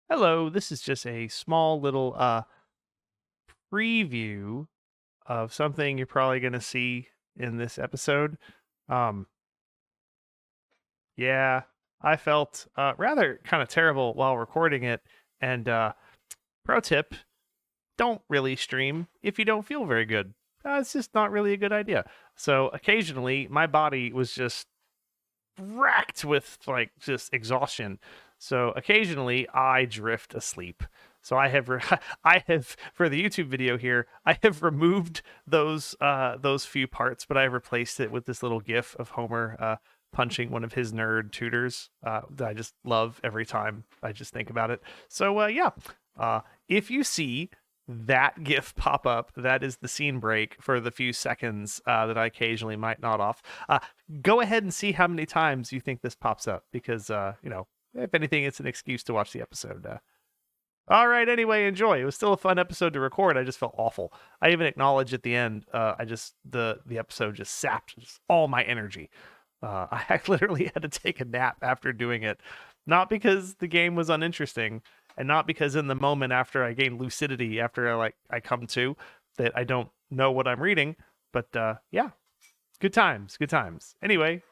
Hello, this is just a small little preview of something you're probably going to see in this episode. Um yeah, I felt rather kind of terrible while recording it, and pro tip, don't really stream if you don't feel very good. It's just not really a good idea. So occasionally my body was just racked with like just exhaustion. So occasionally I drift asleep. So I have I have for the YouTube video here, I have removed those few parts, but I have replaced it with this little GIF of Homer punching one of his nerd tutors that I just love every time I just think about it. So yeah, if you see that GIF pop up, that is the scene break for the few seconds that I occasionally might nod off. Go ahead and see how many times you think this pops up, because if anything, it's an excuse to watch the episode. All right, anyway, enjoy. It was still a fun episode to record. I just felt awful. I even acknowledged at the end, the episode just sapped just all my energy. I literally had to take a nap after doing it, not because the game was uninteresting, and not because in the moment after I gain lucidity, after I come to, that I don't know what I'm reading. But yeah, good times, good times. Anyway,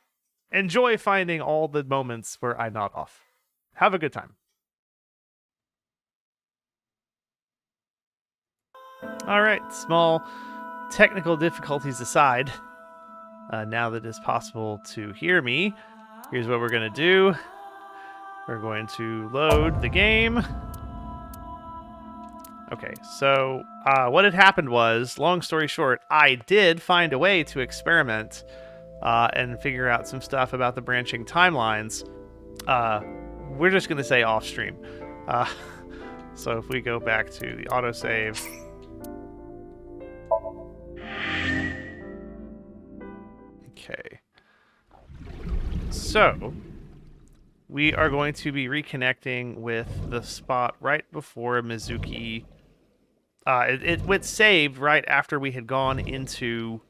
enjoy finding all the moments where I nod off. Have a good time. All right, small technical difficulties aside, now that it's possible to hear me, here's what we're going to do. We're going to load the game. Okay, so what had happened was, long story short, I did find a way to experiment and figure out some stuff about the branching timelines. We're just going to say off stream. So if we go back to the autosave. Okay. So we are going to be reconnecting with the spot right before Mizuki. It went saved right after we had gone into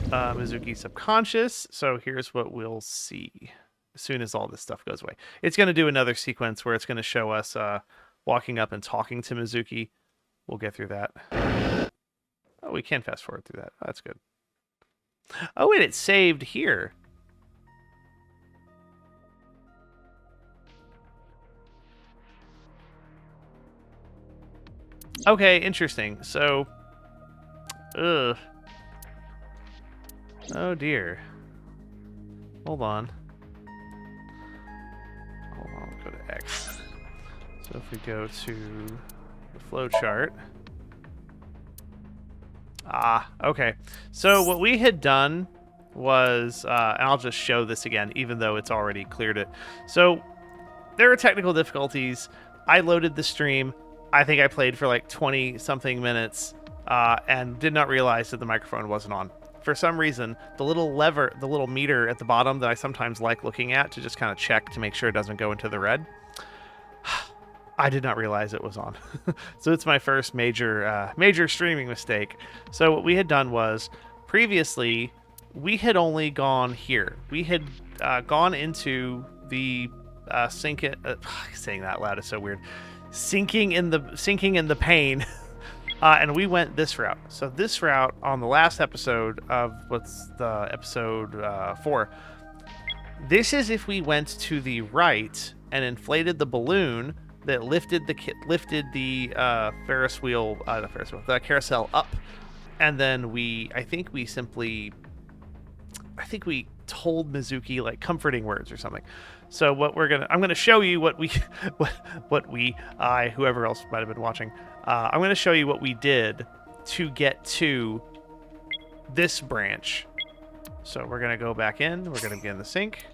Mizuki's subconscious. So here's what we'll see as soon as all this stuff goes away. It's going to do another sequence where it's going to show us walking up and talking to Mizuki. We'll get through that. Oh, we can fast forward through that. Oh, that's good. Oh, wait, it's saved here. Okay, interesting. So, oh dear. Hold on. Go to X. So if we go to the flowchart. Okay. So what we had done was, and I'll just show this again, even though it's already cleared it. So there are technical difficulties. I loaded the stream. I think I played for like 20-something minutes and did not realize that the microphone wasn't on. For some reason, the little lever, the little meter at the bottom that I sometimes like looking at to just kind of check to make sure it doesn't go into the red, I did not realize it was on. So it's my first major streaming mistake. So what we had done was, previously, we had only gone here. We had gone into the saying that loud is so weird. Sinking in the pain, and we went this route. So this route on the last episode of episode 4. This is if we went to the right and inflated the balloon that lifted the the carousel up, and then I think we told Mizuki like comforting words or something. So I'm gonna show you whoever else might have been watching. I'm gonna show you what we did to get to this branch. So we're gonna go back in. We're gonna begin the sync.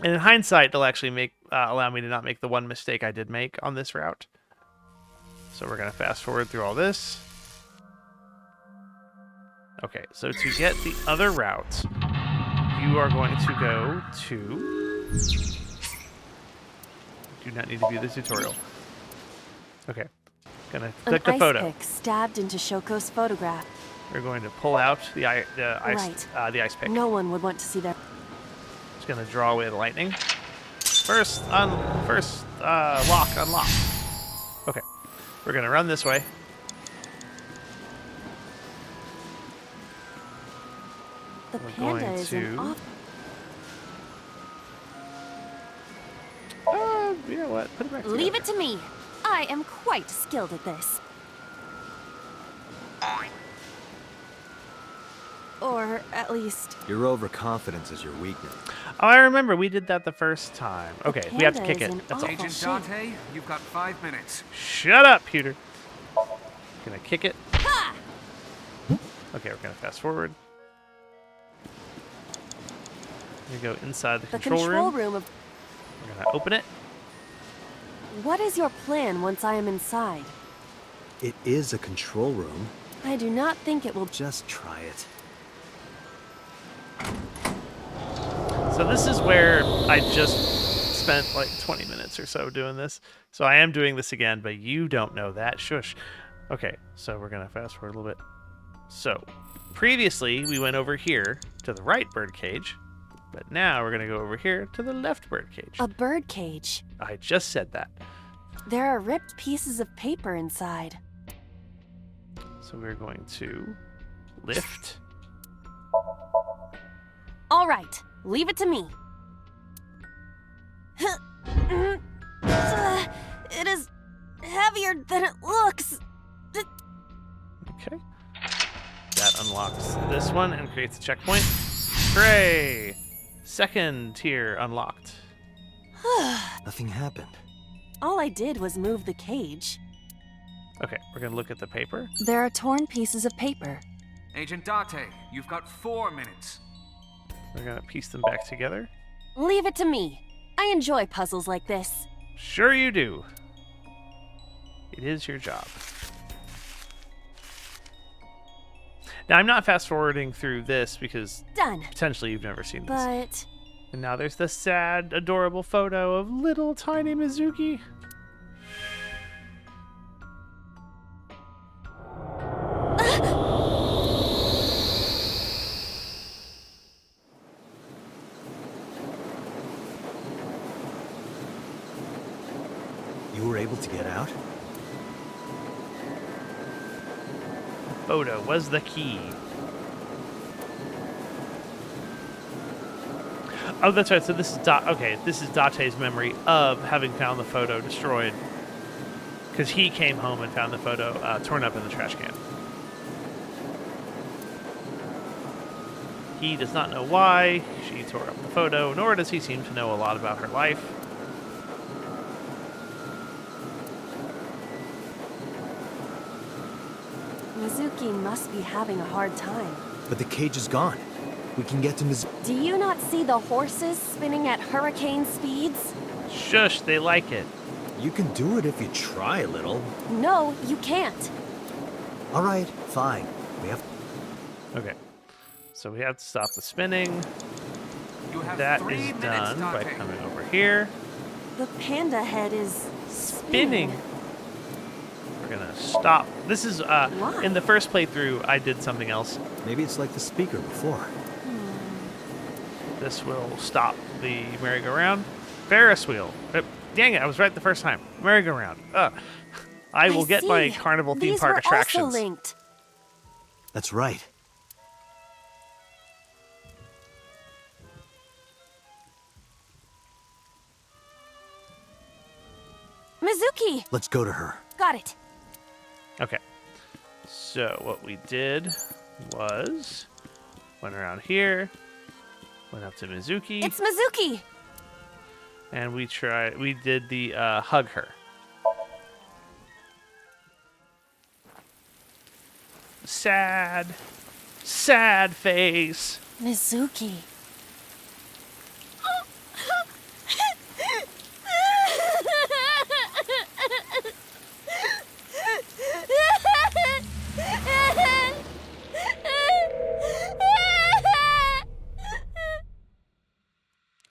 And in hindsight, it'll actually allow me to not make the one mistake I did make on this route. So we're gonna fast forward through all this. Okay, so to get the other route, you are going to go to... Do not need to view the tutorial. Okay, gonna click the photo. An ice pick stabbed into Shoko's photograph. We're going to pull out the ice pick. No one would want to see that. Just gonna draw away the lightning. First lock unlock. Okay, we're gonna run this way. The We're panda going is to- an off. You know what? Put it back together. Leave it to me. I am quite skilled at this. Or at least Your overconfidence is your weakness. Oh, I remember we did that the first time. Okay, we have to panda kick is it. an That's all. awful Agent shape. Dante, you've got 5 minutes. Shut up, Peter. Gonna kick it. Ha! Okay, we're gonna fast forward. We're gonna go inside the The control room. of. We're gonna open it. What is your plan once I am inside? It is a control room. I do not think it will. Just try it. So this is where I just spent like 20 minutes or so doing this. So I am doing this again, but you don't know that. Shush. Okay, so we're gonna fast forward a little bit. So previously we went over here to the right birdcage, but now we're gonna go over here to the left birdcage. A bird cage. I just said that. There are ripped pieces of paper inside. So we're going to lift. All right, leave it to me. It is heavier than it looks. Okay. That unlocks this one and creates a checkpoint. Hooray! Second tier unlocked. Nothing happened. All I did was move the cage. Okay, we're gonna look at the paper. There are torn pieces of paper. Agent Dante, you've got 4 minutes. We're gonna piece them back together. Leave it to me. I enjoy puzzles like this. Sure you do. It is your job. Now, I'm not fast forwarding through this because Done. potentially you've never seen this. But And now there's the sad, adorable photo of little tiny Mizuki. You were able to get out? Photo was the key. Oh, that's right. So this is this is Date's memory of having found the photo destroyed, because he came home and found the photo torn up in the trash can. He does not know why she tore up the photo, nor does he seem to know a lot about her life. Mizuki must be having a hard time. But the cage is gone. We can get to Miz... Do you not see the horses spinning at hurricane speeds? Shush, they like it. You can do it if you try a little. No, you can't. All right, fine. We have... Okay. So we have to stop the spinning. You have That 3 is minutes, done by Dante. coming over here. The panda head is Spinning. We're gonna stop. This is Why? in the first playthrough I did something else. Maybe it's like the speaker before. This will stop the merry-go-round. Ferris wheel. Dang it, I was right the first time. Merry-go-round. I will get my see. carnival theme These park were attractions. also linked. That's right. Mizuki! Let's go to her. Got it. Okay. So what we did was went around here, went up to Mizuki, It's Mizuki! and we did the hug her. Sad face. Mizuki.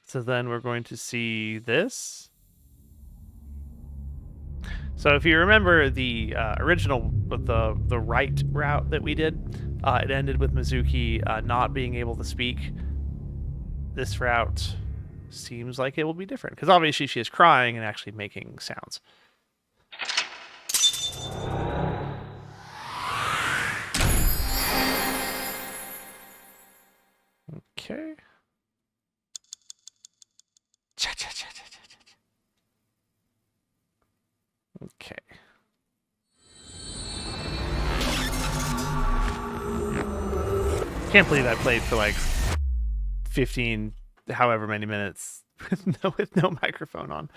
So then we're going to see this. So if you remember the original, the right route that we did, it ended with Mizuki not being able to speak. This route seems like it will be different. Because obviously she is crying and actually making sounds. Okay. Okay. Can't believe I played for like 15, however many minutes with no microphone on.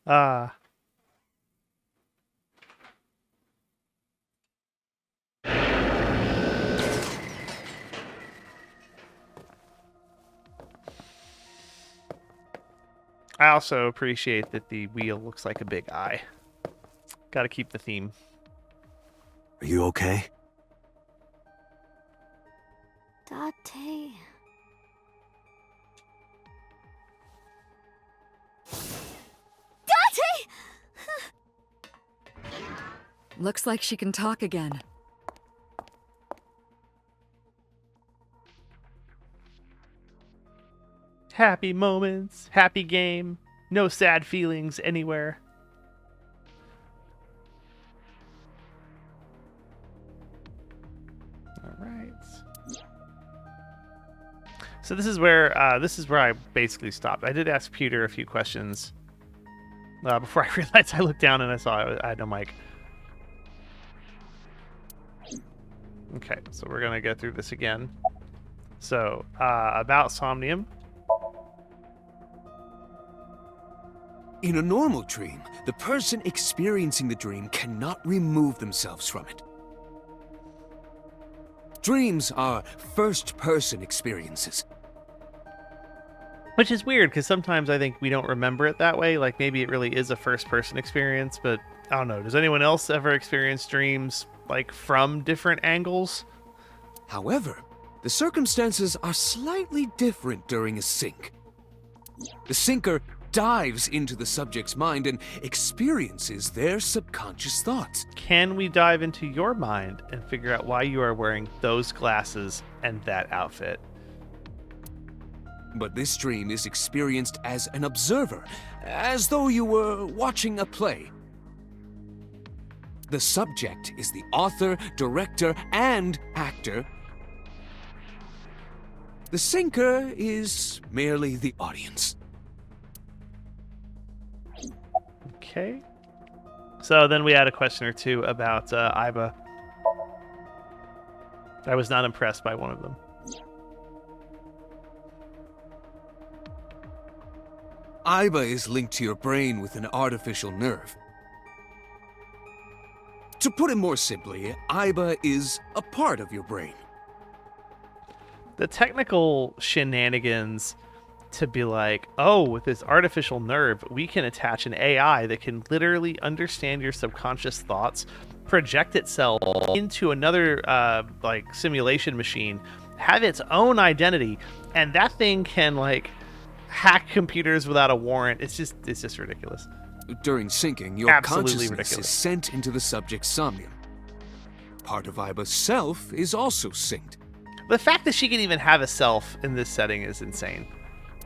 I also appreciate that the wheel looks like a big eye. Got to keep the theme. Are you okay? Date. Date! Looks like she can talk again. Happy moments, happy game, no sad feelings anywhere. All right. So this is where I basically stopped. I did ask Peter a few questions before I realized I looked down and I saw I had no mic. Okay, so we're gonna go through this again. So about Somnium. In a normal dream, the person experiencing the dream cannot remove themselves from it. Dreams are first-person experiences. Which is weird, because sometimes I think we don't remember it that way. Like, maybe it really is a first-person experience, but I don't know. Does anyone else ever experience dreams, like, from different angles? However, the circumstances are slightly different during a sync. The syncer dives into the subject's mind and experiences their subconscious thoughts. Can we dive into your mind and figure out why you are wearing those glasses and that outfit? But this dream is experienced as an observer, as though you were watching a play. The subject is the author, director, and actor. The syncer is merely the audience. Okay. So then we had a question or two about Iba. I was not impressed by one of them. Iba is linked to your brain with an artificial nerve. To put it more simply, Iba is a part of your brain. The technical shenanigans to be like, oh, with this artificial nerve, we can attach an AI that can literally understand your subconscious thoughts, project itself into another like simulation machine, have its own identity, and that thing can like hack computers without a warrant. It's just ridiculous. During syncing, your Absolutely consciousness ridiculous. is sent into the subject's somnium. Part of Iba's self is also synced, The fact that she can even have a self in this setting is insane.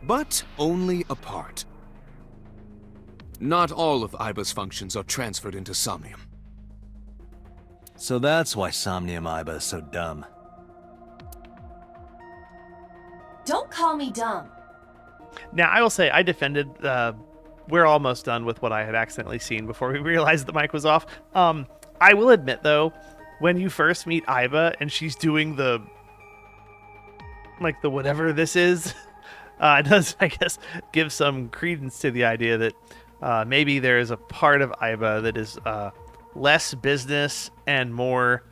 but only a part. Not all of Iba's functions are transferred into Somnium. So that's why Somnium Iba is so dumb. Don't call me dumb. Now, I will say, I defended, we're almost done with what I had accidentally seen before we realized the mic was off. I will admit, though, when you first meet Iba and she's doing the whatever this is, it does, I guess, give some credence to the idea that maybe there is a part of Iba that is less business and more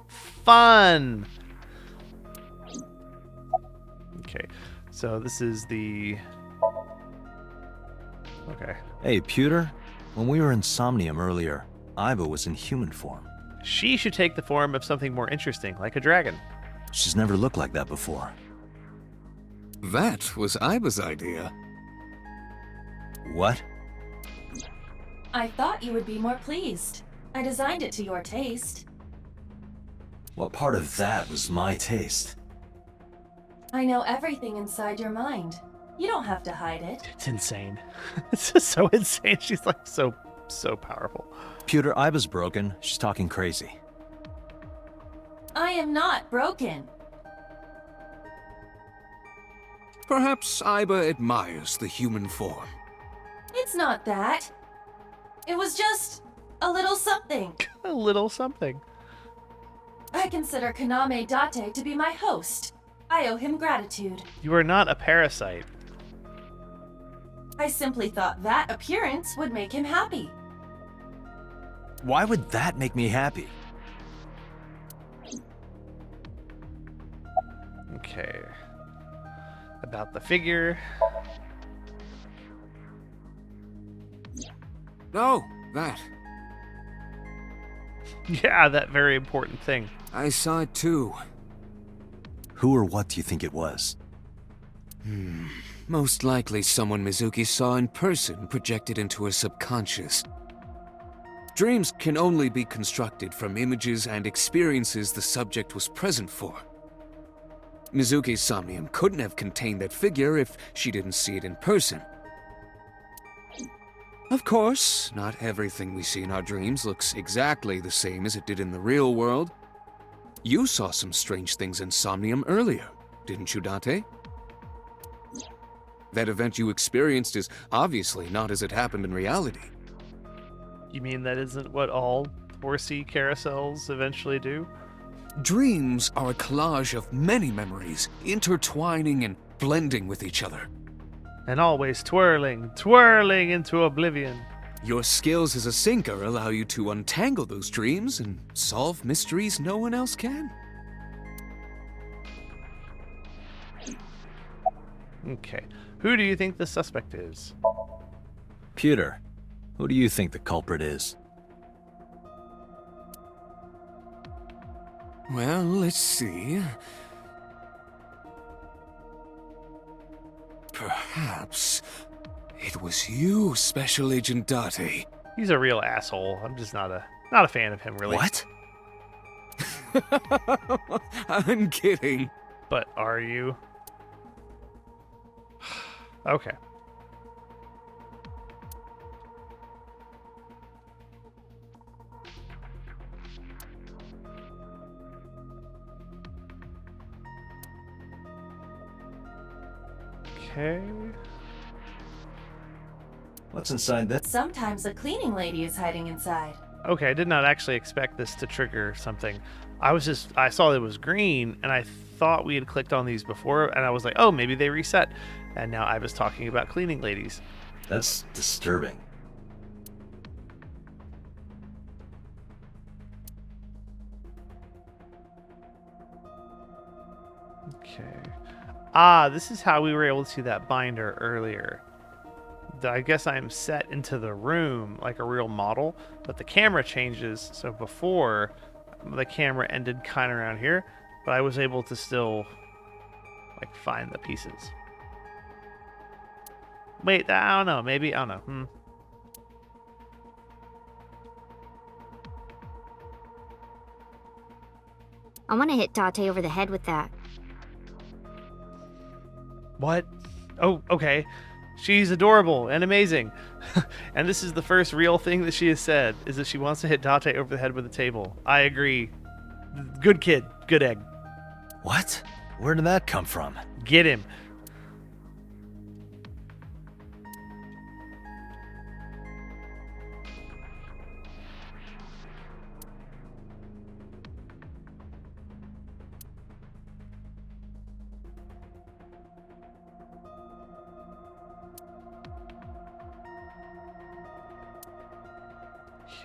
fun. Okay, so this is the... Okay. Hey, Pewter. When we were in Somnium earlier, Iba was in human form. She should take the form of something more interesting, like a dragon. She's never looked like that before. That was Iba's idea. What? I thought you would be more pleased. I designed it to your taste. What part of that was my taste? I know everything inside your mind. You don't have to hide it. It's insane. It's just so insane. She's like so powerful. Pewter, Iba's broken. She's talking crazy. I am not broken. Perhaps Iba admires the human form. It's not that. It was just a little something. A little something. I consider Kaname Date to be my host. I owe him gratitude. You are not a parasite. I simply thought that appearance would make him happy. Why would that make me happy? Okay. About the figure. Oh, that. Yeah, that very important thing. I saw it too. Who or what do you think it was? Most likely someone Mizuki saw in person projected into her subconscious. Dreams can only be constructed from images and experiences the subject was present for. Mizuki's Somnium couldn't have contained that figure if she didn't see it in person. Of course, not everything we see in our dreams looks exactly the same as it did in the real world. You saw some strange things in Somnium earlier, didn't you, Date? That event you experienced is obviously not as it happened in reality. You mean that isn't what all 4C carousels eventually do? Dreams are a collage of many memories, intertwining and blending with each other. And always twirling into oblivion. Your skills as a sinker allow you to untangle those dreams and solve mysteries no one else can. Okay. Who do you think the suspect is? Pewter, who do you think the culprit is? Well, let's see. Perhaps it was you, Special Agent Date. He's a real asshole. I'm just not a fan of him, really. What? I'm kidding. But are you? Okay. Okay. What's inside this? Sometimes a cleaning lady is hiding inside. Okay, I did not actually expect this to trigger something. I saw it was green, and I thought we had clicked on these before, and I was like, oh, maybe they reset. And now I was talking about cleaning ladies. That's disturbing. Okay. Ah, this is how we were able to see that binder earlier. I guess I'm set into the room like a real model, but the camera changes. So before, the camera ended kind of around here, but I was able to still like find the pieces. Wait, I don't know. Maybe, I don't know. I want to hit Date over the head with that. What? Oh, okay. She's adorable and amazing. And this is the first real thing that she has said, is that she wants to hit Date over the head with a table. I agree. Good kid. Good egg. What? Where did that come from? Get him.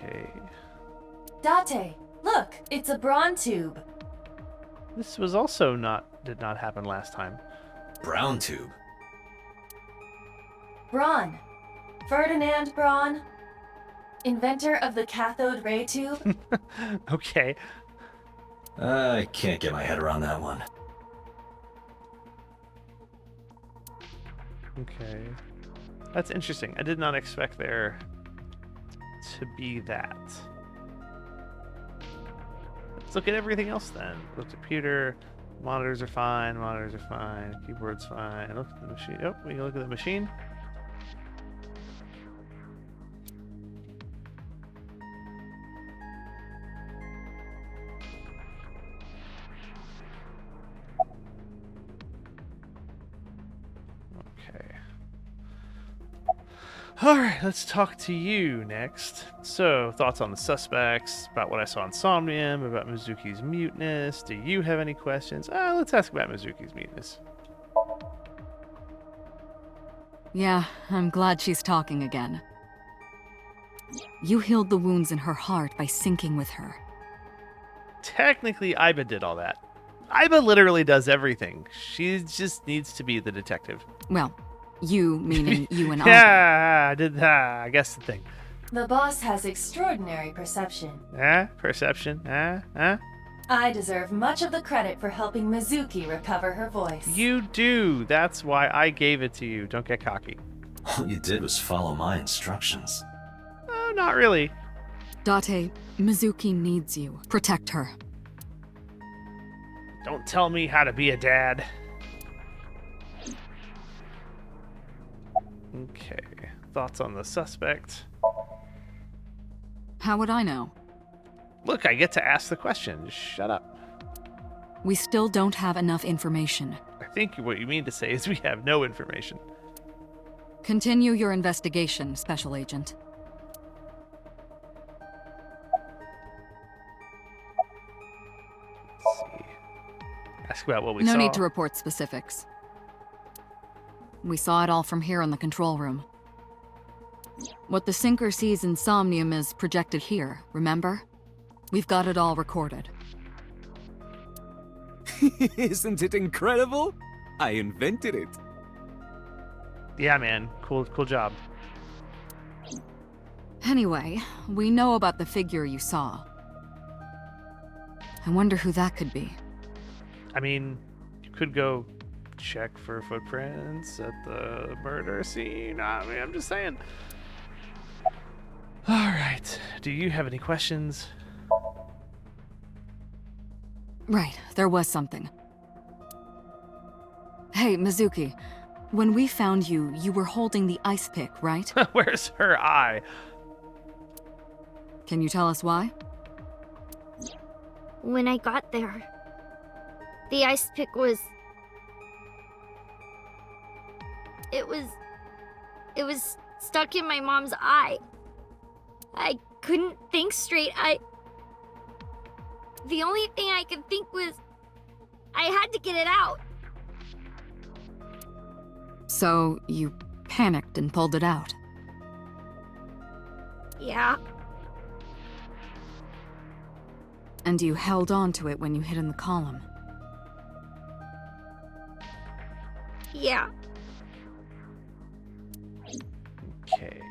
Okay. Date, look, it's a brawn tube. This was also did not happen last time. Brown tube. Braun. Ferdinand Braun. Inventor of the cathode ray tube. Okay. I can't get my head around that one. Okay. That's interesting. I did not expect there to be that. Let's look at everything else then. Look at Peter. Monitors are fine. Monitors are fine. Keyboard's fine. Look at the machine. Oh, we can look at the machine. Okay. Alright, let's talk to you next. So, thoughts on the suspects, about what I saw in Somnium, about Mizuki's muteness. Do you have any questions? Let's ask about Mizuki's muteness. Yeah, I'm glad she's talking again. You healed the wounds in her heart by syncing with her. Technically, Iba did all that. Iba literally does everything. She just needs to be the detective. Well, you meaning you and I. Yeah, I did that. I guess the thing. The boss has extraordinary perception. Perception. I deserve much of the credit for helping Mizuki recover her voice. You do. That's why I gave it to you. Don't get cocky. All you did was follow my instructions. Oh, not really. Date, Mizuki needs you. Protect her. Don't tell me how to be a dad. Okay. Thoughts on the suspect? How would I know? Look, I get to ask the question. Just shut up. We still don't have enough information. I think what you mean to say is we have no information. Continue your investigation, Special Agent. Let's see. Ask about what we No saw. need to report specifics. We saw it all from here in the control room. What the Sinker sees in Somnium is projected here, remember? We've got it all recorded. Isn't it incredible? I invented it. Yeah, man. Cool job. Anyway, we know about the figure you saw. I wonder who that could be. I mean, you could go check for footprints at the murder scene. I mean, I'm just saying. All right. Do you have any questions? Right, there was something. Hey, Mizuki. When we found you, you were holding the ice pick, right? Where's her eye? Can you tell us why? When I got there, the ice pick was... It was stuck in my mom's eye. I couldn't think straight. The only thing I could think was I had to get it out. So, you panicked and pulled it out. Yeah. And you held on to it when you hid in the column. Yeah. Okay.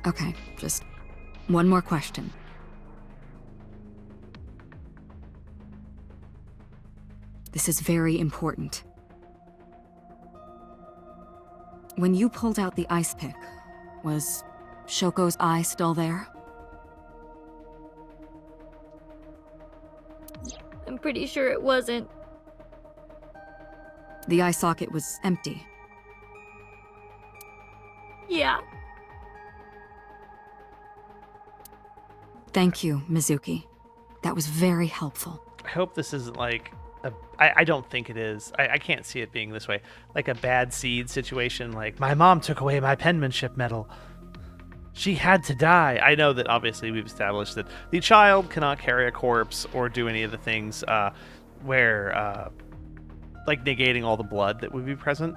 Okay, just one more question. This is very important. When you pulled out the ice pick, was Shoko's eye still there? I'm pretty sure it wasn't. The eye socket was empty. Yeah. Thank you, Mizuki. That was very helpful. I hope this isn't like I don't think it is. I can't see it being this way. Like a bad seed situation, like, my mom took away my penmanship medal. She had to die. I know that obviously we've established that the child cannot carry a corpse or do any of the things where, like, negating all the blood that would be present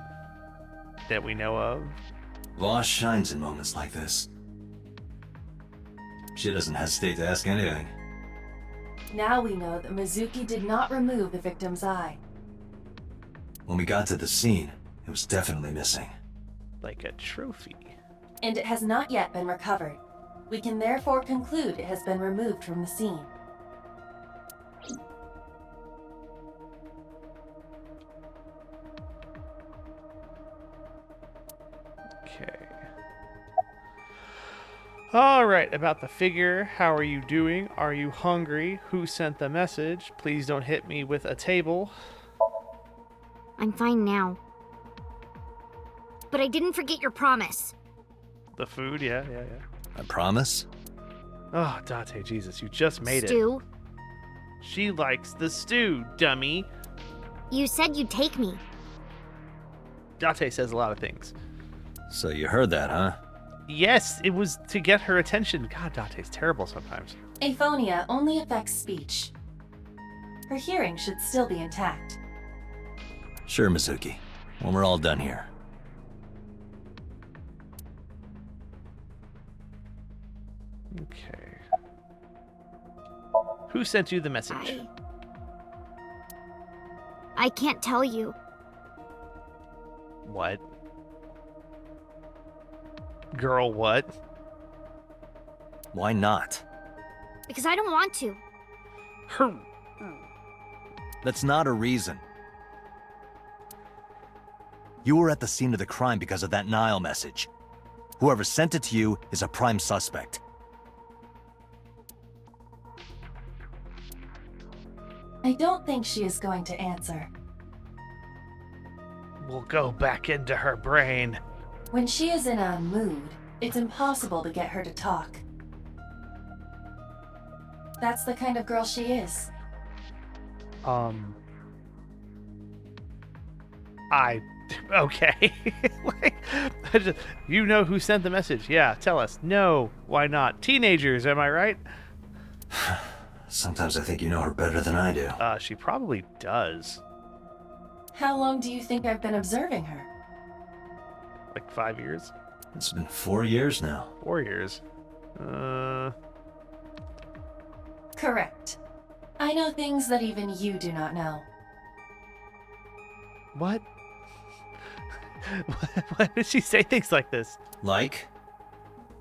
that we know of. Loss shines in moments like this. She doesn't hesitate to ask anything. Now we know that Mizuki did not remove the victim's eye. When we got to the scene, it was definitely missing. Like a trophy. And it has not yet been recovered. We can therefore conclude it has been removed from the scene. Okay. All right, about the figure. How are you doing? Are you hungry? Who sent the message? Please don't hit me with a table. I'm fine now. But I didn't forget your promise. The food, yeah. I promise? Oh, Date, Jesus, you just made it. Stu, She likes the stew, dummy. you said you'd take me. Date says a lot of things. So you heard that, huh? Yes, it was to get her attention. God, Date's terrible sometimes. Aphonia only affects speech. Her hearing should still be intact. Sure, Mizuki. When we're all done here. Okay. Who sent you the message? I can't tell you. What? Girl, what? Why not? Because I don't want to. Her. That's not a reason. You were at the scene of the crime because of that Nile message. Whoever sent it to you is a prime suspect. I don't think she is going to answer. We'll go back into her brain. When she is in a mood, it's impossible to get her to talk. That's the kind of girl she is. Okay. Like, you know who sent the message? Yeah, tell us. No, why not? Teenagers, am I right? Sometimes I think you know her better than I do. She probably does. How long do you think I've been observing her? Like 5 years? It's been 4 years now. 4 years. Correct. I know things that even you do not know. What? Why did she say things like this? Like?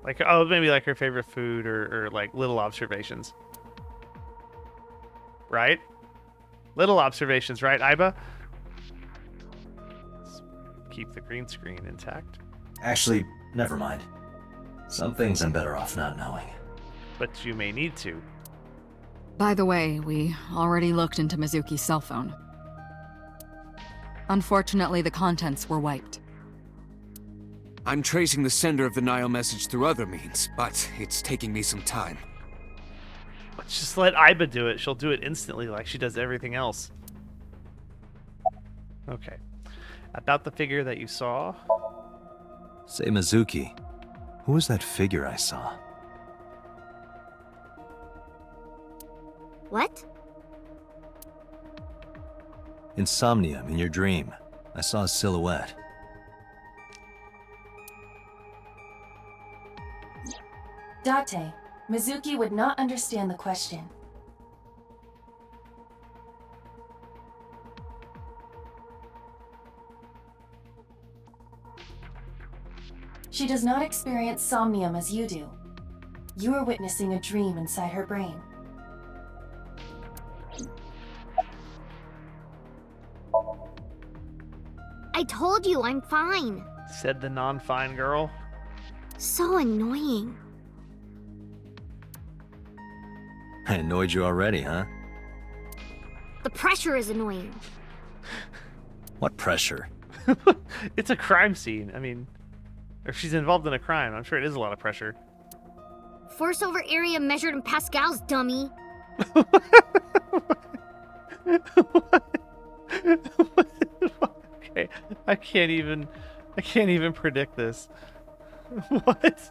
Like, oh, maybe like her favorite food or like little observations. Right? Little observations, right, Iba? Let's keep the green screen intact. Actually, never mind. Some things I'm better off not knowing. But you may need to. By the way, we already looked into Mizuki's cell phone. Unfortunately, the contents were wiped. I'm tracing the sender of the Nile message through other means, but it's taking me some time. Let's just let Iba do it. She'll do it instantly like she does everything else. Okay. About the figure that you saw. Say, Mizuki, who was that figure I saw? What? In Somnium, in your dream, I saw a silhouette. Date, Mizuki would not understand the question. She does not experience somnium as you do. You are witnessing a dream inside her brain. I told you I'm fine. Said the non-fine girl. So annoying. I annoyed you already, huh? The pressure is annoying. What pressure? It's a crime scene. I mean, if she's involved in a crime, I'm sure it is a lot of pressure. Force over area measured in pascals, dummy. Okay, I can't even predict this. What?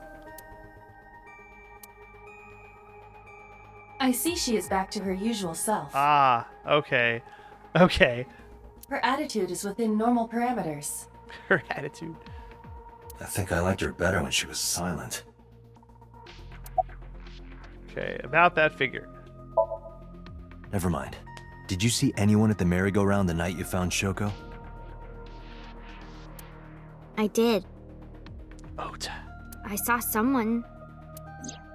I see she is back to her usual self. Ah, okay. Okay. Her attitude is within normal parameters. Her attitude. I think I liked her better when she was silent. Okay, about that figure. Never mind. Did you see anyone at the merry-go-round the night you found Shoko? I did. Ota. I saw someone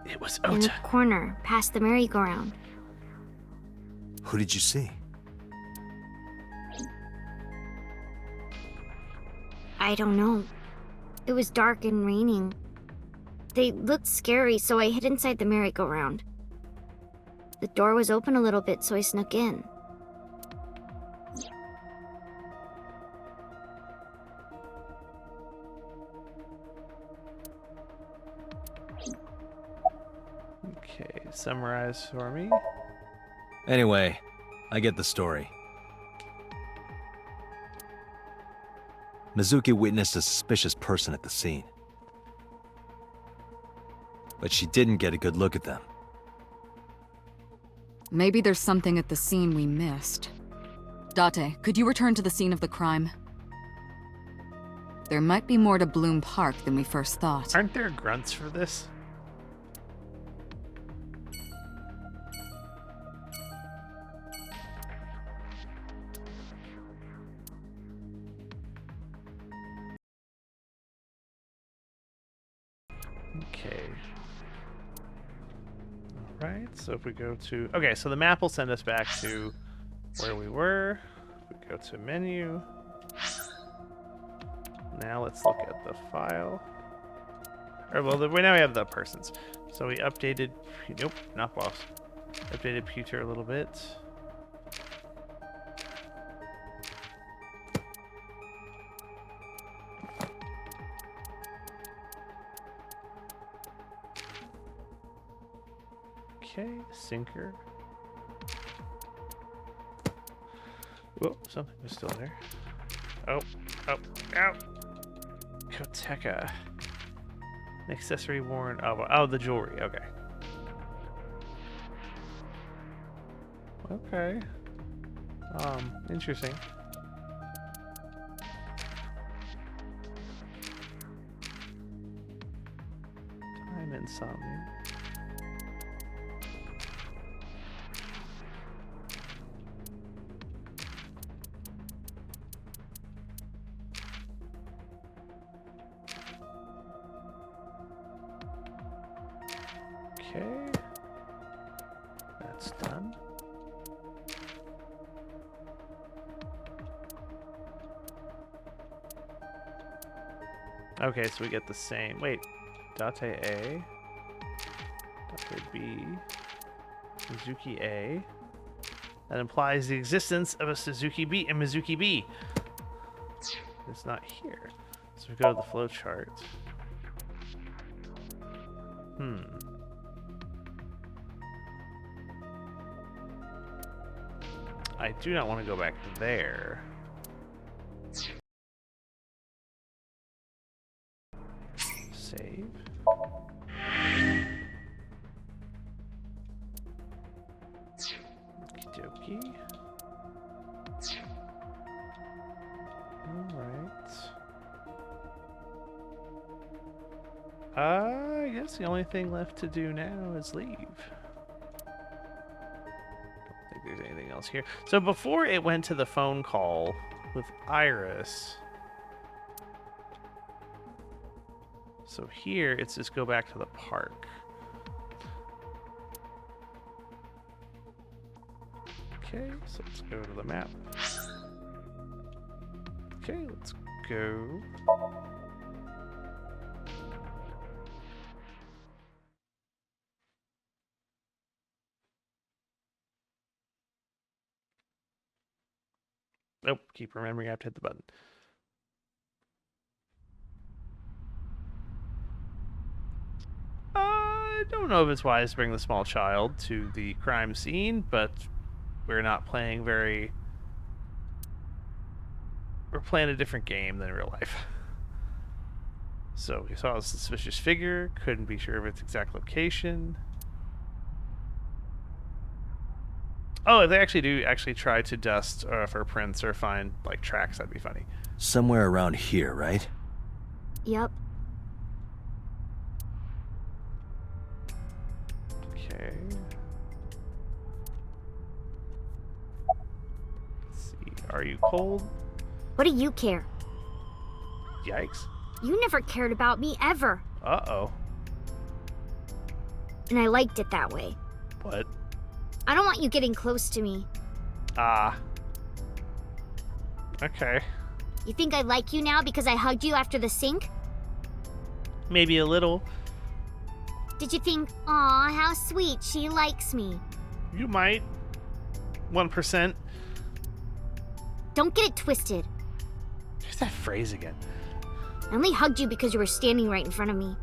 It was in the Ota. corner past the merry-go-round. Who did you see? I don't know. It was dark and raining. They looked scary, so I hid inside the merry-go-round. The door was open a little bit, so I snuck in. Okay, summarize for me. Anyway, I get the story. Mizuki witnessed a suspicious person at the scene. But she didn't get a good look at them. Maybe there's something at the scene we missed. Date, could you return to the scene of the crime? There might be more to Bloom Park than we first thought. Aren't there grunts for this? Okay. Alright, so if we go to... Okay, so the map will send us back to where we were. If we go to menu. Now let's look at the file. Or, well, now we have the persons. So we updated... Nope, not boss. Updated Pewter a little bit. Okay, sinker. Whoa, something was still there. Oh, Koteka. An accessory worn. Oh, the jewelry. Okay. Okay. Interesting. Time insomnia. Okay, that's done. Okay, so we get the same. Wait, Date A, Date B, Mizuki A. That implies the existence of a Suzuki B and Mizuki B. It's not here. So we go to the flowchart. I do not want to go back there. Save. Okie dokie. Alright. I guess the only thing left to do now is leave. There's anything else here. So before it went to the phone call with Iris, so here it's just go back to the park. Okay, so let's go to the map. Okay, let's go. Nope, keep remembering I have to hit the button. I don't know if it's wise to bring the small child to the crime scene, but we're not playing very... We're playing a different game than real life. So we saw a suspicious figure, couldn't be sure of its exact location. Oh, if they actually do try to dust for prints or find like tracks, that'd be funny. Somewhere around here, right? Yep. Okay. Let's see. Are you cold? What do you care? Yikes. You never cared about me, ever. Uh-oh. And I liked it that way. What? I don't want you getting close to me. Ah. Okay. You think I like you now because I hugged you after the sink? Maybe a little. Did you think, aw, how sweet, she likes me? You might. 1%. Don't get it twisted. There's that phrase again. I only hugged you because you were standing right in front of me.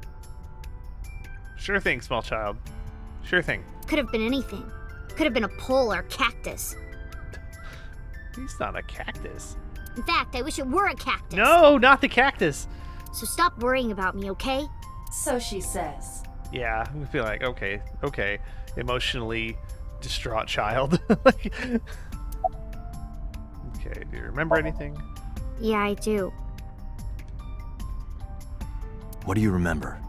Sure thing, small child. Sure thing. Could have been anything. Could have been a pole or a cactus. He's not a cactus. In fact, I wish it were a cactus. No, not the cactus. So stop worrying about me, okay? So she says. Yeah, I feel like, okay. Emotionally distraught child. Like, okay, do you remember anything? Yeah, I do. What do you remember?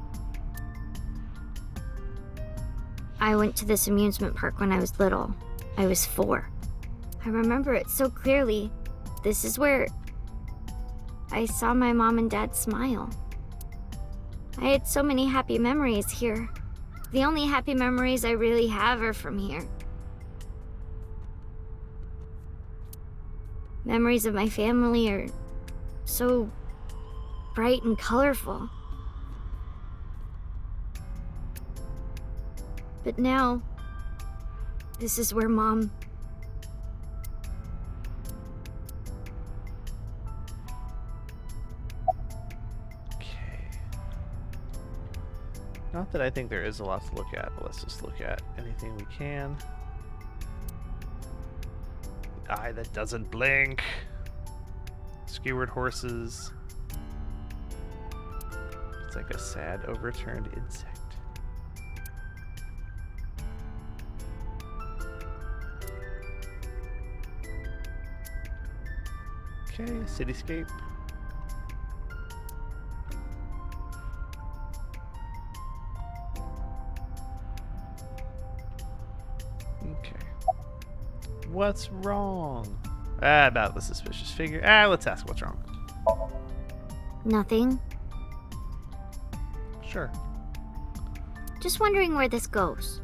I went to this amusement park when I was little. I was 4. I remember it so clearly. This is where I saw my mom and dad smile. I had so many happy memories here. The only happy memories I really have are from here. Memories of my family are so bright and colorful. But now, this is where Mom... Okay. Not that I think there is a lot to look at, but let's just look at anything we can. The eye that doesn't blink. Skewered horses. It's like a sad, overturned insect. Okay, cityscape. Okay. What's wrong? About the suspicious figure. Let's ask what's wrong. Nothing. Sure. Just wondering where this goes.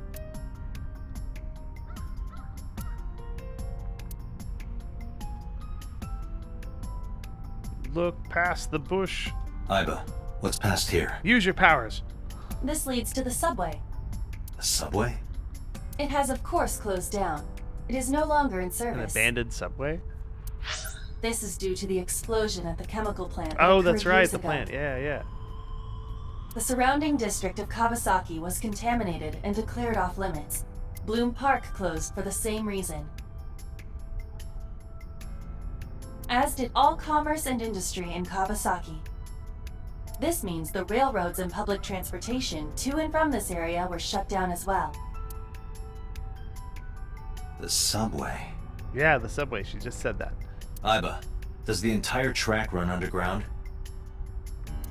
Look past the bush. Iba, what's past here? Use your powers. This leads to the subway. The subway? It has, of course, closed down. It is no longer in An service. abandoned subway? This is due to the explosion at the chemical plant. that Oh, that's occurred right, years the ago. plant. Yeah. The surrounding district of Kawasaki was contaminated and declared off limits. Bloom Park closed for the same reason. As did all commerce and industry in Kawasaki. This means the railroads and public transportation to and from this area were shut down as well. The subway. Yeah, the subway. She just said that. Iba, does the entire track run underground?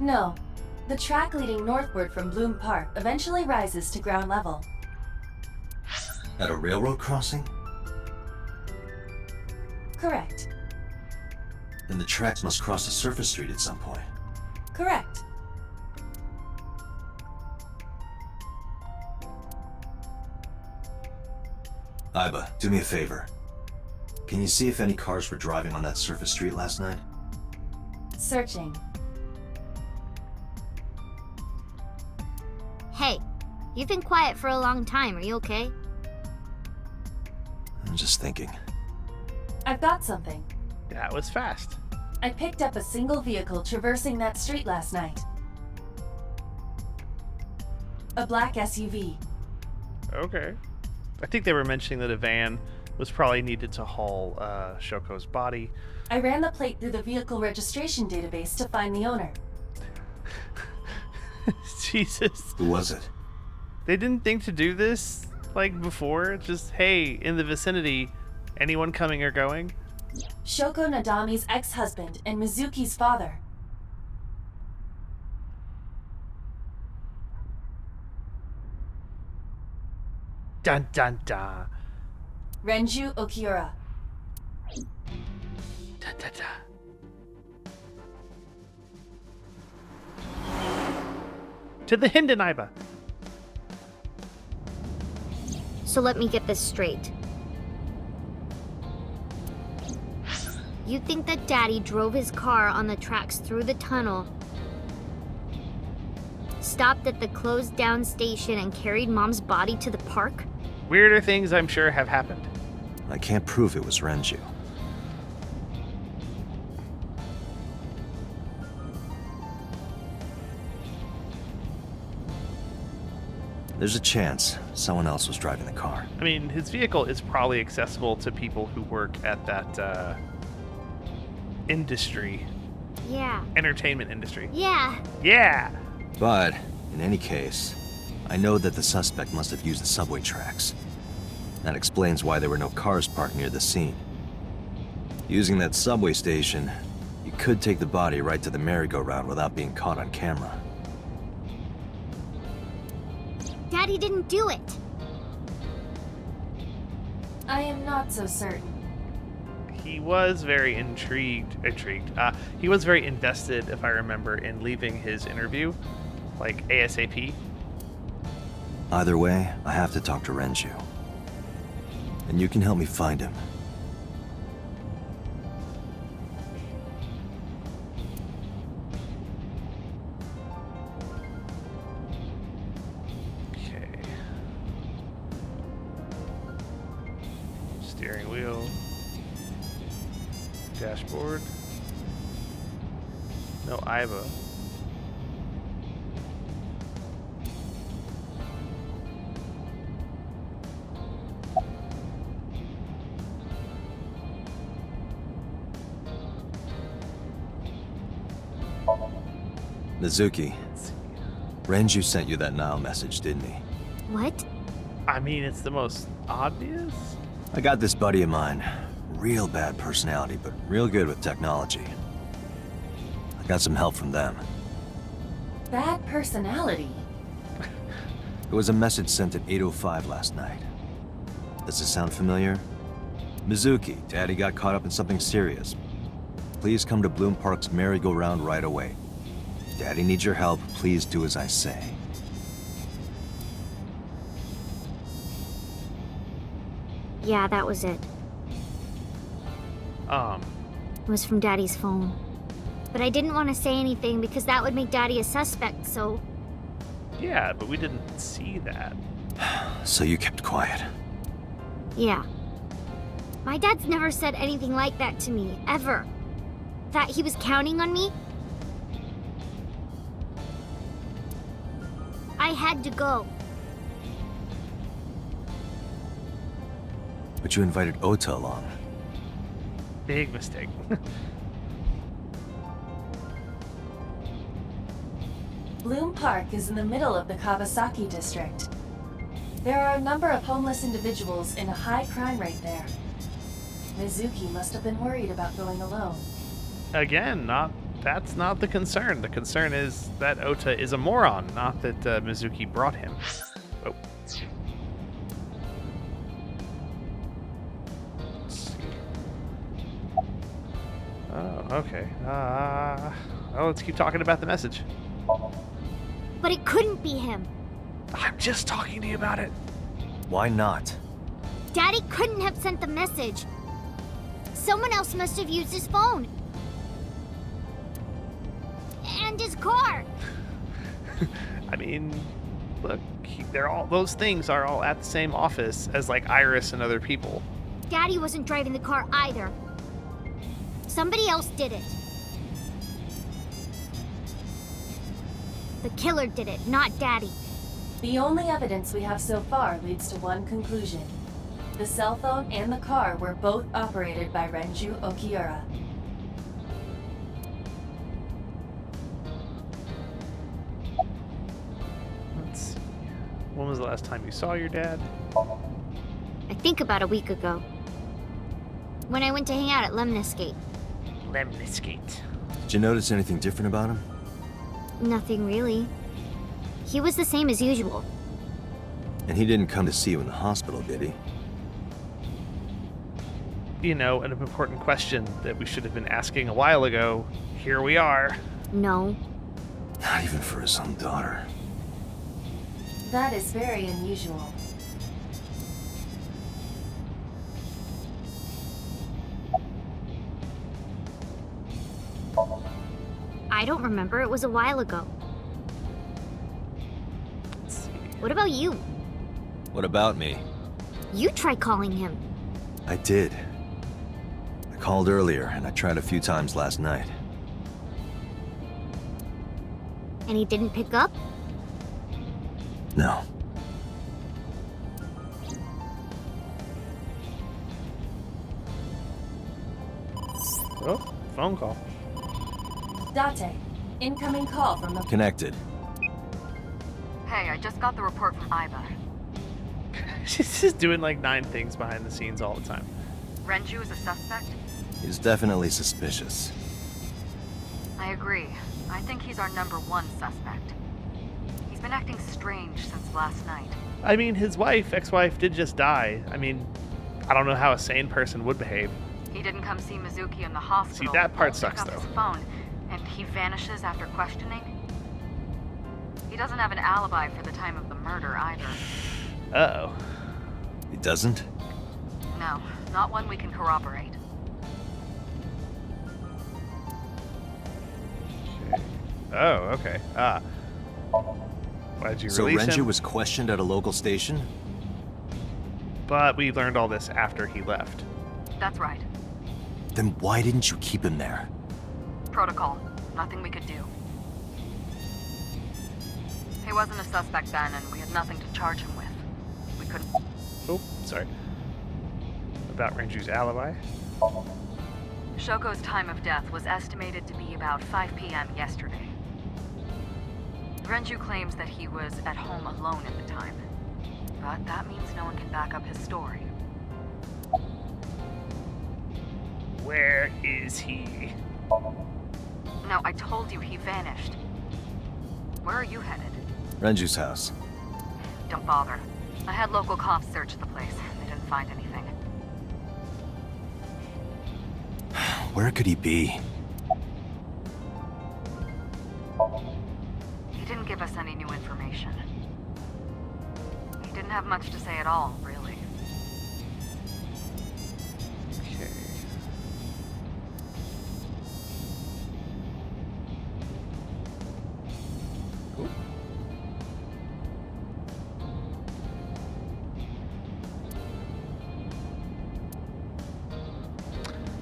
No. The track leading northward from Bloom Park eventually rises to ground level. At a railroad crossing? Correct. Then the tracks must cross a surface street at some point. Correct. Iba, do me a favor. Can you see if any cars were driving on that surface street last night? Searching. Hey, you've been quiet for a long time. Are you okay? I'm just thinking. I've got something. That was fast. I picked up a single vehicle traversing that street last night. A black SUV. Okay. I think they were mentioning that a van was probably needed to haul Shoko's body. I ran the plate through the vehicle registration database to find the owner. Jesus. Who was it? They didn't think to do this like before. Just, hey, in the vicinity, anyone coming or going? Shoko Nadami's ex-husband and Mizuki's father. Dun dun dun. Renju Okiura. Dun dun dun. To the Hinden Iba. So let me get this straight. You think that Daddy drove his car on the tracks through the tunnel stopped at the closed down station and carried Mom's body to the park? Weirder things I'm sure have happened. I can't prove it was Renju. There's a chance someone else was driving the car. I mean, his vehicle is probably accessible to people who work at that industry, Yeah. entertainment industry. Yeah. Yeah! But, in any case, I know that the suspect must have used the subway tracks. That explains why there were no cars parked near the scene. Using that subway station, you could take the body right to the merry-go-round without being caught on camera. Daddy didn't do it. I am not so certain. He was very intrigued. He was very invested, if I remember, in leaving his interview, like ASAP. Either way, I have to talk to Renju. And you can help me find him. Okay. Steering wheel. Dashboard. No Iva. Mizuki, Renju sent you that Nile message, didn't he? What? I mean, it's the most obvious. I got this buddy of mine. Real bad personality, but real good with technology. I got some help from them. Bad personality. It was a message sent at 8:05 last night. Does it sound familiar? Mizuki, Daddy got caught up in something serious. Please come to Bloom Park's merry-go-round right away. Daddy needs your help. Please do as I say. Yeah, that was it. It was from Daddy's phone. But I didn't want to say anything because that would make Daddy a suspect, so... Yeah, but we didn't see that. So you kept quiet. Yeah. My dad's never said anything like that to me, ever. That he was counting on me? I had to go. But you invited Ota along. Big mistake. Bloom Park is in the middle of the Kawasaki district. There are a number of homeless individuals in a high crime rate there. Mizuki must have been worried about going alone. Again, that's not the concern. The concern is that Ota is a moron, not that Mizuki brought him. Oh. Let's see. Oh, okay. Let's keep talking about the message. But it couldn't be him. I'm just talking to you about it. Why not? Daddy couldn't have sent the message. Someone else must have used his phone. And his car. I mean, look, those things are all at the same office as like Iris and other people. Daddy wasn't driving the car either. Somebody else did it. The killer did it, not Daddy. The only evidence we have so far leads to one conclusion. The cell phone and the car were both operated by Renju Okiura. Let's see. When was the last time you saw your dad? I think about a week ago. When I went to hang out at Lemniscate. Lemniscate. Did you notice anything different about him? Nothing really. He was the same as usual. And he didn't come to see you in the hospital, did he? You know, an important question that we should have been asking a while ago. Here we are. No. Not even for his own daughter. That is very unusual. I don't remember. It was a while ago. What about you? What about me? You try calling him. I did. I called earlier, and I tried a few times last night. And he didn't pick up? No. Oh, phone call. Date, incoming call from the... Connected. Hey, I just got the report from Iva. She's just doing like 9 things behind the scenes all the time. Renju is a suspect? He's definitely suspicious. I agree. I think he's our #1 suspect. He's been acting strange since last night. I mean, his ex-wife, did just die. I mean, I don't know how a sane person would behave. He didn't come see Mizuki in the hospital. See, that part won't sucks, pick up though. his phone, and he vanishes after questioning. He doesn't have an alibi for the time of the murder either. Uh-oh. He doesn't? No, not one we can corroborate. Oh, okay. Why'd you So release Renju him? was questioned at a local station? But we learned all this after he left. That's right. Then why didn't you keep him there? Protocol. Nothing we could do. He wasn't a suspect then, and we had nothing to charge him with. We couldn't... Oh, sorry. About Renju's alibi? Shoko's time of death was estimated to be about 5 p.m. yesterday. Renju claims that he was at home alone at the time. But that means no one can back up his story. Where is he? No, I told you he vanished. Where are you headed? Renju's house. Don't bother. I had local cops search the place. They didn't find anything. Where could he be? He didn't give us any new information. He didn't have much to say at all, really. Okay. Ooh.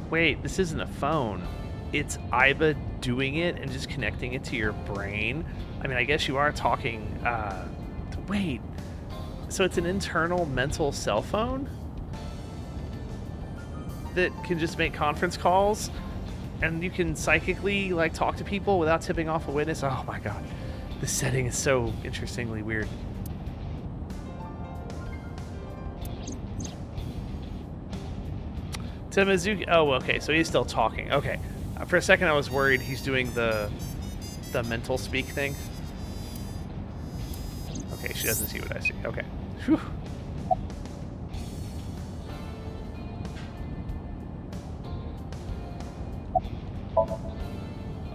Wait, this isn't a phone. It's Iba doing it and just connecting it to your brain. I mean, I guess you are talking, wait. So it's an internal mental cell phone that can just make conference calls, and you can psychically, like, talk to people without tipping off a witness. Oh my god. This setting is so interestingly weird. To Mizuki. Oh, okay. So he's still talking. Okay. For a second, I was worried he's doing the mental speak thing. Okay, she doesn't see what I see. Okay. Whew.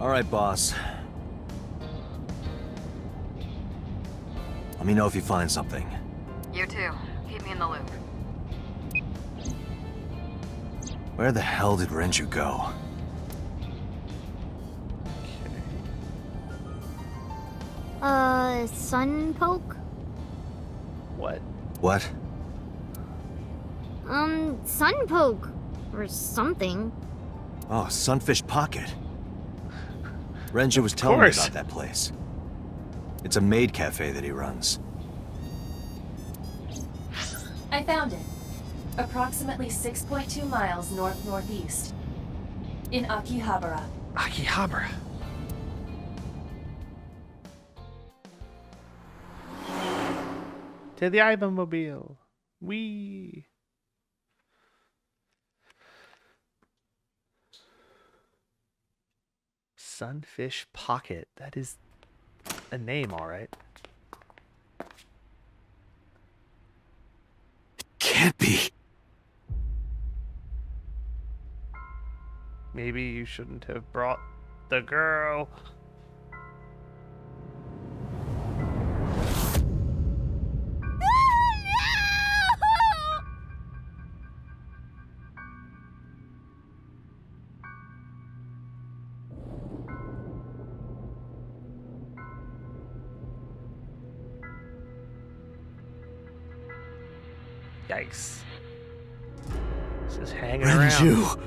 All right, boss. Let me know if you find something. You too. Keep me in the loop. Where the hell did Renju go? Sun poke? What? What? Sun poke. Or something. Oh, Sunfish Pocket. Renju was telling me course. about that place. It's a maid cafe that he runs. I found it. Approximately 6.2 miles north-northeast. In Akihabara. Akihabara. To the Ibamobile. Wee. Sunfish Pocket. That is a name, all right. Can't be. Maybe you shouldn't have brought the girl. Yikes. This is hanging around.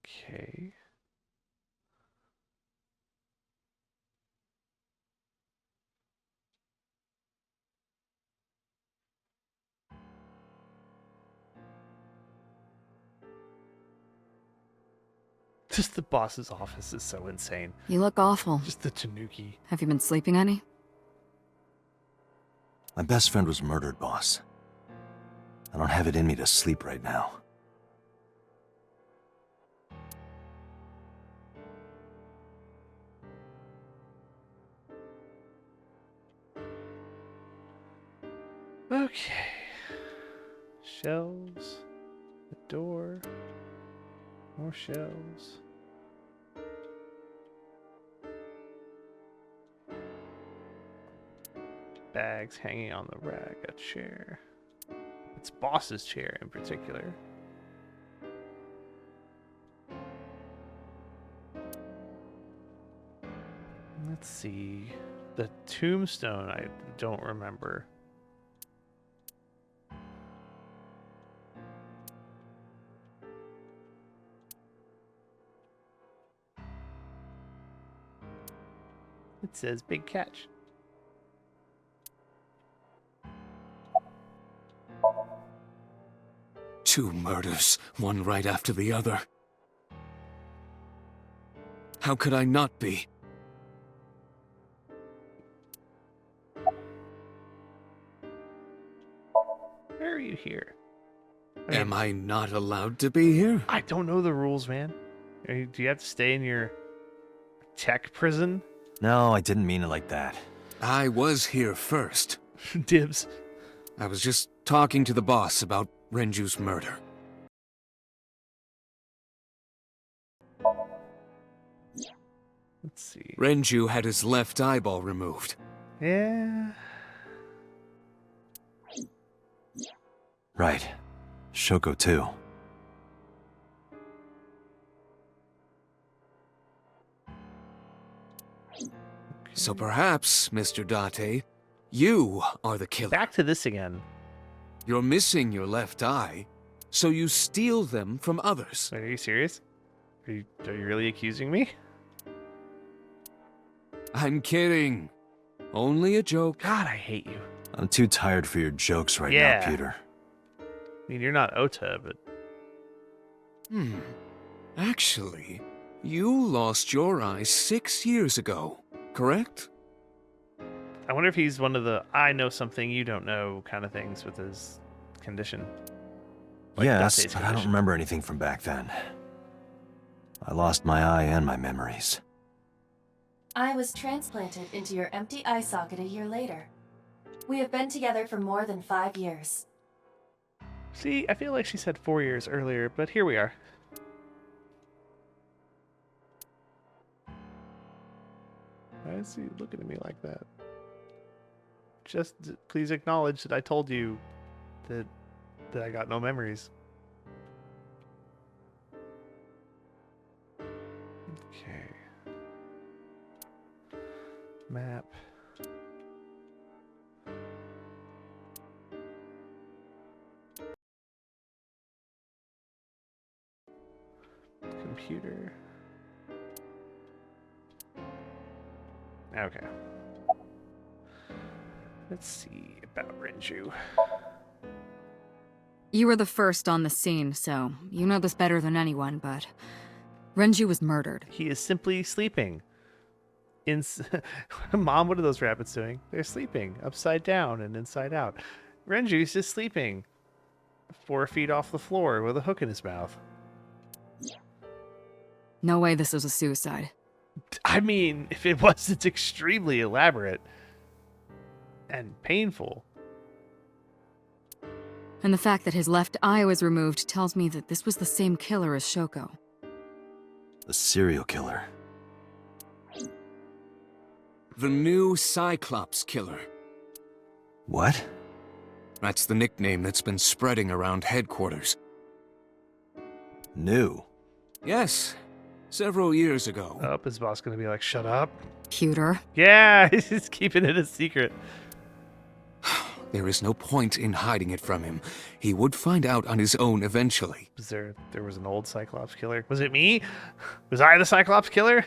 Okay. Just the boss's office is so insane. You look awful. Just the tanuki. Have you been sleeping any? My best friend was murdered, boss. I don't have it in me to sleep right now. Okay. Shelves. The door. More shelves. Bags hanging on the rack. A chair. It's boss's chair in particular. Let's see. The tombstone I don't remember. It says big catch. Two murders, one right after the other. How could I not be? Why are you here? I mean, Am I not allowed to be here? I don't know the rules, man. Do you have to stay in your tech prison? No, I didn't mean it like that. I was here first. Dibs. I was just talking to the boss about Renju's murder. Let's see. Renju had his left eyeball removed. Yeah. Right. Shoko, too. So perhaps, Mr. Date, you are the killer. Back to this again. You're missing your left eye, so you steal them from others. Wait, are you serious? Are you really accusing me? I'm kidding. Only a joke. God, I hate you. I'm too tired for your jokes right Yeah. now, Peter. I mean, you're not Ota, but Actually, you lost your eye 6 years ago, correct? I wonder if he's one of the I know something you don't know kind of things with his condition. Like Yes, Date's but I don't condition. remember anything from back then. I lost my eye and my memories. I was transplanted into your empty eye socket a year later. We have been together for more than 5 years. See, I feel like she said 4 years earlier, but here we are. Why is he looking at me like that? Just please acknowledge that I told you that I got no memories. Okay. Map. Computer. Okay. Let's see about Renju. You were the first on the scene, so you know this better than anyone, but Renju was murdered. He is simply sleeping. Mom, what are those rabbits doing? They're sleeping upside down and inside out. Renju's just sleeping 4 feet off the floor with a hook in his mouth. No way this was a suicide. I mean, if it was, it's extremely elaborate and painful. And the fact that his left eye was removed tells me that this was the same killer as Shoko. A serial killer. The new Cyclops Killer. What? That's the nickname that's been spreading around headquarters. New. Yes, several years ago. Oh, his boss gonna be like, shut up. Cuter. Yeah, he's just keeping it a secret. There is no point in hiding it from him. He would find out on his own eventually. There was an old Cyclops killer. Was it me? Was I the Cyclops killer?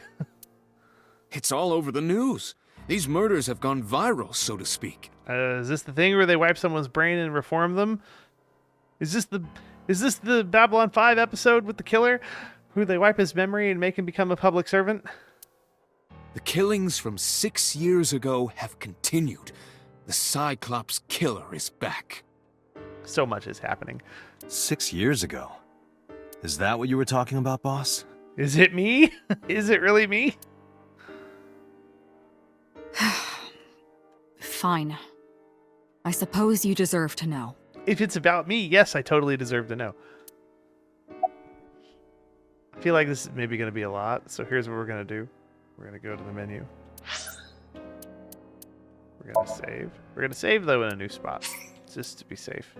It's all over the news. These murders have gone viral, so to speak. Is this the thing where they wipe someone's brain and reform them? Is this the Babylon 5 episode with the killer? Who they wipe his memory and make him become a public servant? The killings from 6 years ago have continued. The Cyclops Killer is back. So much is happening. 6 years ago. Is that what you were talking about, boss? Is it me? Is it really me? Fine. I suppose you deserve to know. If it's about me, yes, I totally deserve to know. I feel like this is maybe going to be a lot, so here's what we're going to do. We're going to go to the menu. We're going to save. We're going to save, though, in a new spot, just to be safe.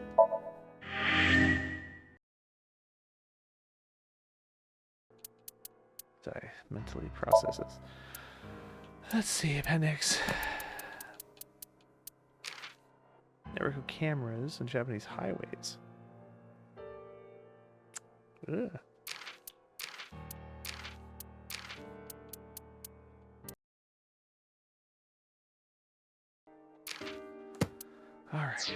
I mentally process this. Let's see, appendix. Network of cameras and Japanese highways. Ugh. All right.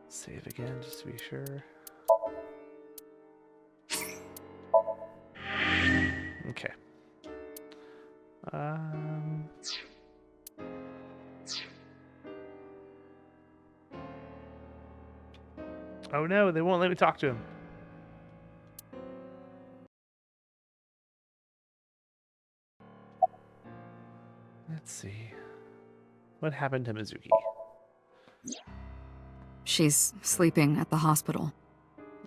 Save again just to be sure. Okay. Oh no, they won't let me talk to him. Let's see. What happened to Mizuki? She's sleeping at the hospital.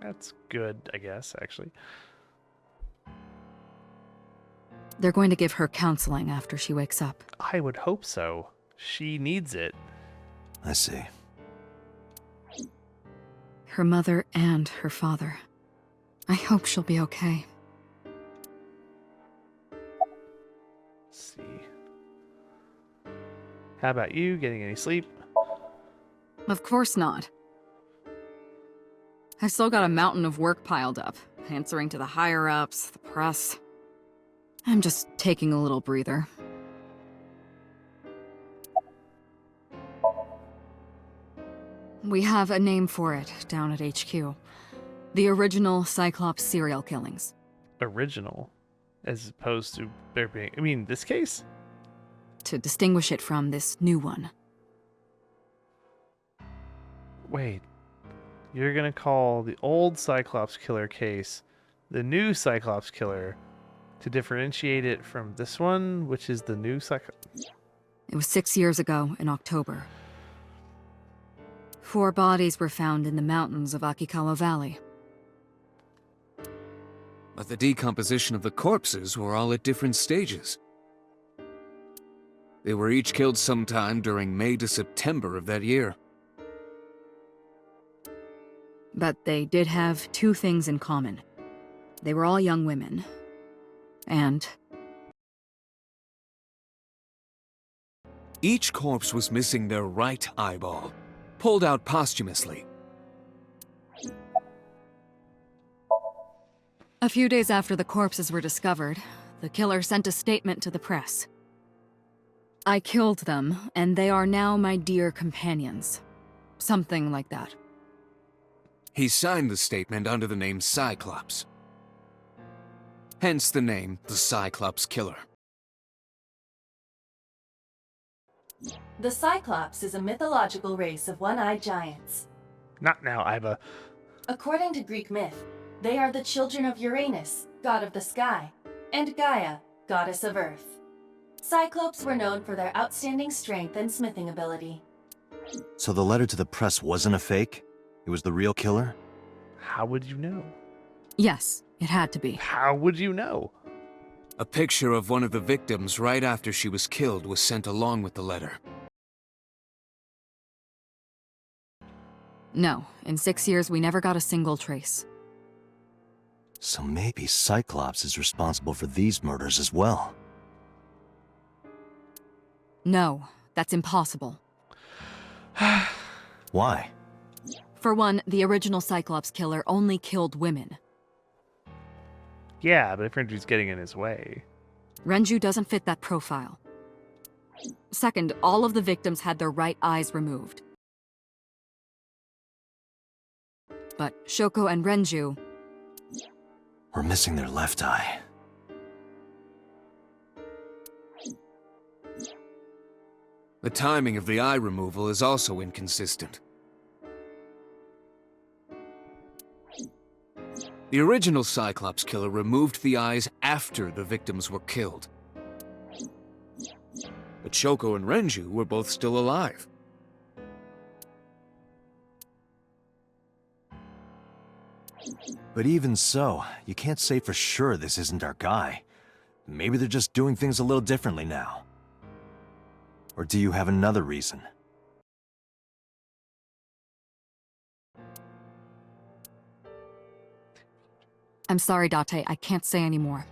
That's good, I guess, actually. They're going to give her counseling after she wakes up. I would hope so. She needs it. I see. Her mother and her father. I hope she'll be okay. Let's see. How about you? Getting any sleep? Of course not. I've still got a mountain of work piled up, answering to the higher-ups, the press. I'm just taking a little breather. We have a name for it down at HQ. The original Cyclops serial killings. Original, as opposed to there being... I mean, this case? To distinguish it from this new one. Wait. You're gonna call the old Cyclops killer case the new Cyclops killer to differentiate it from this one, which is the new Cyclops... It was 6 years ago in October. 4 bodies were found in the mountains of Akikawa Valley. But the decomposition of the corpses were all at different stages. They were each killed sometime during May to September of that year. But they did have 2 things in common. They were all young women. And each corpse was missing their right eyeball, pulled out posthumously. a few days after the corpses were discovered, the killer sent a statement to the press. I killed them, and they are now my dear companions. Something like that. He signed the statement under the name Cyclops. Hence the name, the Cyclops Killer. The Cyclops is a mythological race of one-eyed giants. Not now, Iva. According to Greek myth, they are the children of Uranus, god of the sky, and Gaia, goddess of earth. Cyclopes were known for their outstanding strength and smithing ability. So the letter to the press wasn't a fake? It was the real killer? How would you know? Yes, it had to be. How would you know? A picture of one of the victims right after she was killed was sent along with the letter. No, in 6 years we never got a single trace. So maybe Cyclops is responsible for these murders as well. No, that's impossible. Why? For one, the original Cyclops killer only killed women. Yeah, but if Renju's getting in his way. Renju doesn't fit that profile. Second, all of the victims had their right eyes removed. But Shoko and Renju, We're missing their left eye. The timing of the eye removal is also inconsistent. The original Cyclops killer removed the eyes after the victims were killed. But Shoko and Renju were both still alive. But even so, you can't say for sure this isn't our guy. Maybe they're just doing things a little differently now. Or do you have another reason? I'm sorry, Date, I can't say anymore.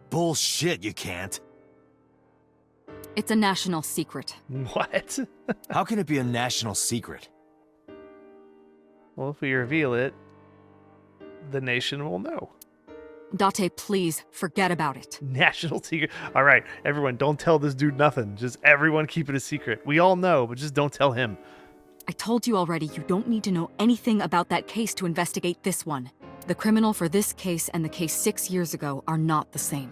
Bullshit, you can't. It's a national secret. What? How can it be a national secret? Well, if we reveal it, the nation will know. Date, please, forget about it. National secret. All right, everyone, don't tell this dude nothing. Just everyone keep it a secret. We all know, but just don't tell him. I told you already, you don't need to know anything about that case to investigate this one. The criminal for this case and the case 6 years ago are not the same.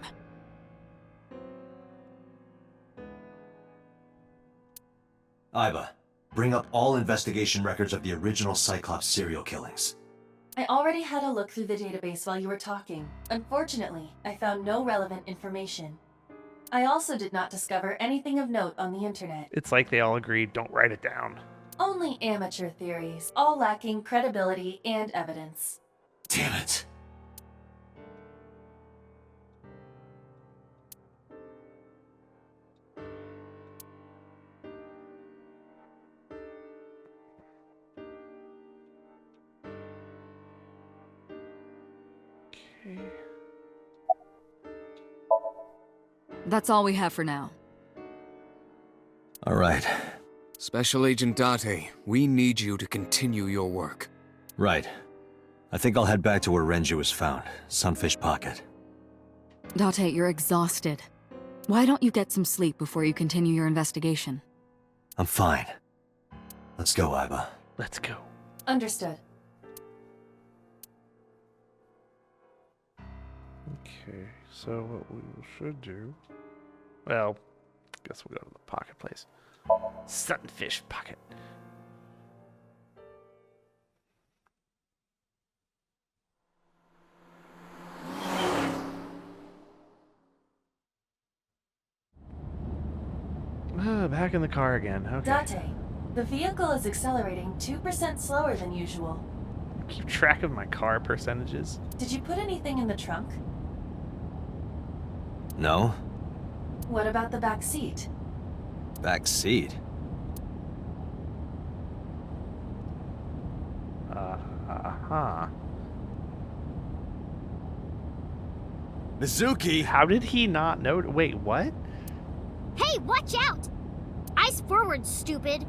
Iba, bring up all investigation records of the original Cyclops serial killings. I already had a look through the database while you were talking. Unfortunately, I found no relevant information. I also did not discover anything of note on the internet. It's like they all agreed, don't write it down. Only amateur theories, all lacking credibility and evidence. Damn it. Okay. That's all we have for now. All right. Special Agent Date, we need you to continue your work. Right. I think I'll head back to where Renju was found, Sunfish Pocket. Date, you're exhausted. Why don't you get some sleep before you continue your investigation? I'm fine. Let's go, Iba. Let's go. Understood. Okay, so what we should do... Well, guess we'll go to the pocket place. Sunfish Pocket. Back in the car again. Okay. Date, the vehicle is accelerating 2% slower than usual. Keep track of my car percentages. Did you put anything in the trunk? No? What about the back seat? Back seat? Uh-huh. Mizuki! How did he not know? Wait, what? Hey, watch out! Eyes forward, stupid.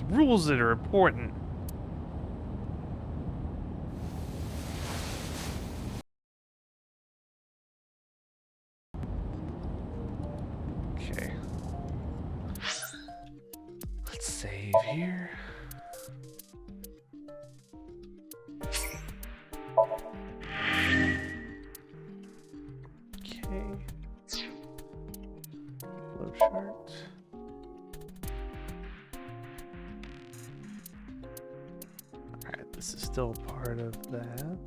Rules that are important. Okay. Let's save here. Okay. Flowchart. Alright, this is still part of that.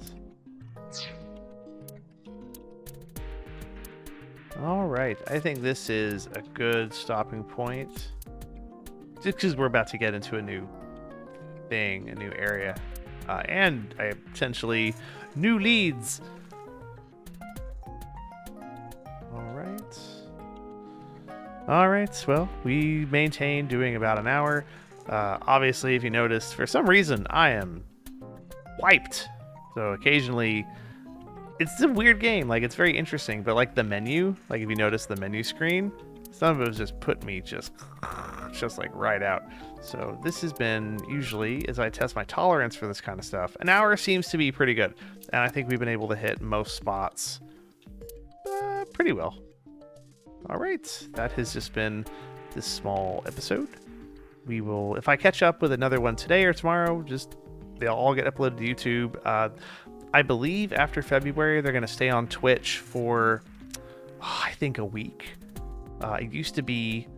Alright, I think this is a good stopping point. Just because we're about to get into a new thing, a new area. and potentially new leads. All right, well, we maintain doing about an hour. Obviously, if you noticed, for some reason, I am wiped. So occasionally, it's a weird game. Like, it's very interesting, but like the menu, like if you notice the menu screen, some of it just put me just like right out. So this has been, usually, as I test my tolerance for this kind of stuff, an hour seems to be pretty good. And I think we've been able to hit most spots pretty well. All right, that has just been this small episode. We will, if I catch up with another one today or tomorrow, they'll all get uploaded to YouTube. I believe after February, they're going to stay on Twitch for, I think, a week. It used to be,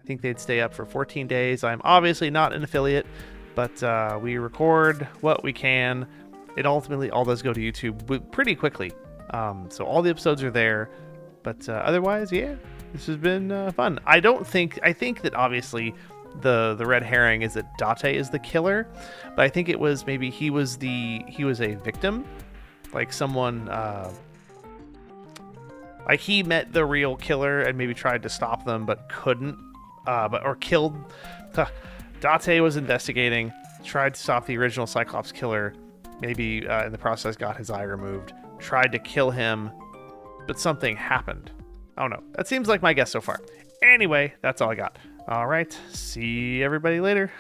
I think they'd stay up for 14 days. I'm obviously not an affiliate, but we record what we can. It ultimately all does go to YouTube pretty quickly. So all the episodes are there. But otherwise, yeah, this has been fun. I think that obviously the red herring is that Date is the killer, but I think it was maybe he was a victim, like someone like he met the real killer and maybe tried to stop them but couldn't, or killed. Date was investigating, tried to stop the original Cyclops killer, maybe in the process got his eye removed, tried to kill him, but something happened. I don't know. That seems like my guess so far. Anyway, that's all I got. All right. See everybody later.